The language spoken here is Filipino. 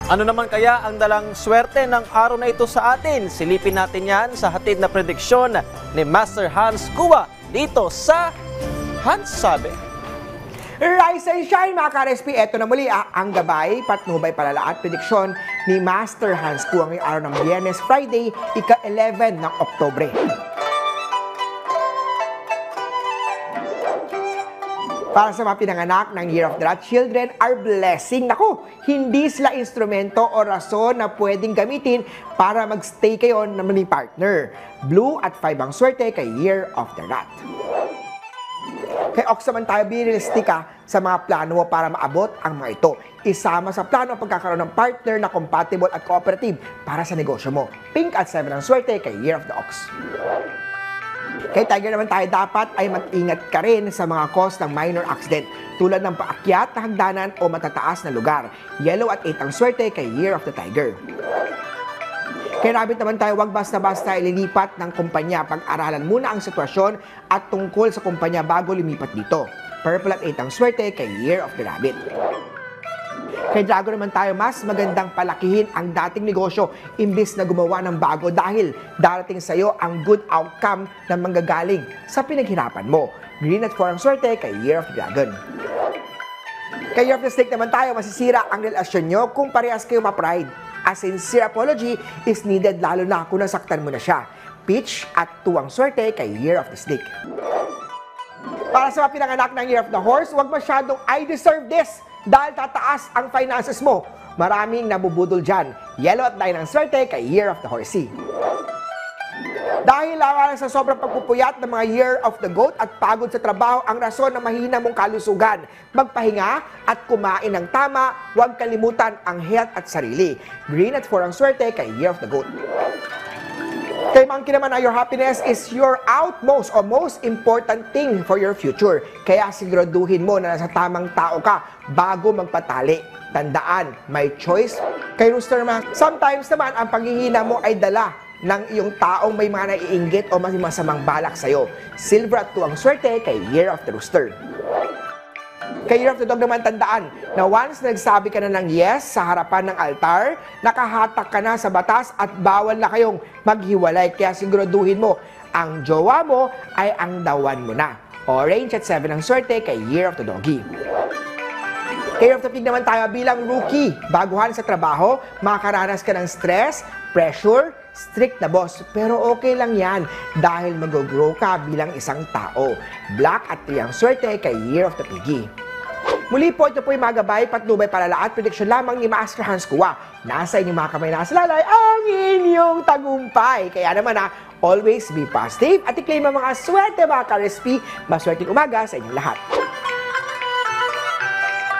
Ano naman kaya ang dalang swerte ng araw na ito sa atin? Silipin natin yan sa hatid na prediksyon ni Master Hans Kua dito sa Hans Sabi. Rise and shine mga ka-RSP! Ito na muli ang gabay, patnubay, palala at prediksyon ni Master Hans Kua ngayong araw ng Biyernes, Friday, ika-11 ng Oktobre. Para sa mga pinanganak ng Year of the Rat, children are blessing. Naku, hindi sila instrumento o rason na pwedeng gamitin para magstay kayo ng maling partner. Blue at 5 ang swerte kay Year of the Rat. Kay Ox naman tayo, be realistic sa mga plano mo para maabot ang mga ito. Isama sa plano ang pagkakaroon ng partner na compatible at cooperative para sa negosyo mo. Pink at 7 ang swerte kay Year of the Ox. Kay Tiger naman tayo, dapat ay mag-ingat ka rin sa mga cause ng minor accident tulad ng paakyat na hagdanan o matataas na lugar. Yellow at 8 ang swerte kay Year of the Tiger. Kay Rabbit naman tayo, wag basta-basta ililipat ng kumpanya. Pag-aralan muna ang sitwasyon at tungkol sa kumpanya bago lumipat dito. Purple at 8 ang swerte kay Year of the Rabbit. Kay Dragon naman tayo, mas magandang palakihin ang dating negosyo imbis na gumawa ng bago dahil darating sa iyo ang good outcome na manggagaling sa pinaghirapan mo. Green at 4 ang swerte kay Year of the Dragon. Kay Year of the Snake naman tayo, masisira ang relasyon nyo kung parehas kayo ma-pride. A sincere apology is needed lalo na kung nasaktan mo na siya. Peach at 2 ang swerte kay Year of the Snake. Para sa mga pinanganak ng Year of the Horse, huwag masyadong I deserve this dahil tataas ang finances mo. Maraming nabubudol dyan. Yellow at 9 ang swerte kay Year of the Horsey. Dahil sa sobrang pagpupuyat ng mga Year of the Goat at pagod sa trabaho ang rason na mahina mong kalusugan. Magpahinga at kumain ng tama, huwag kalimutan ang health at sarili. Green at 4 ang swerte kay Year of the Goat. Kay Monkey naman, your happiness is your utmost o most important thing for your future. Kaya siguraduhin mo na nasa tamang tao ka bago magpatali. Tandaan, may choice. Kay Rooster naman, sometimes naman ang paghihina mo ay dala ng iyong taong may mga naiinggit o mas masamang balak sa'yo. Silver at 2 ang swerte kay Year of the Rooster. Kay Year of the Dog naman, tandaan na once nagsabi ka na ng yes sa harapan ng altar, nakahatak ka na sa batas at bawal na kayong maghiwalay. Kaya siguraduhin mo, ang jowa mo ay ang dawan mo na. Orange at 7 ang swerte kay Year of the Doggy. Kay Year of the Pig naman tayo, bilang rookie, baguhan sa trabaho, makakaranas ka ng stress, pressure, strict na boss. Pero okay lang yan dahil mag-grow ka bilang isang tao. Black at 3 ang swerte kay Year of the Piggy. Muli po, ito po yung mga gabay, patnubay, palala at prediksyon lamang ni Master Hans Kua. Nasa inyong mga kamay, nasa lalay ang inyong tagumpay. Kaya naman always be positive at i-claim ang mga swerte mga ka-RSP. Maswerteng umaga sa inyong lahat.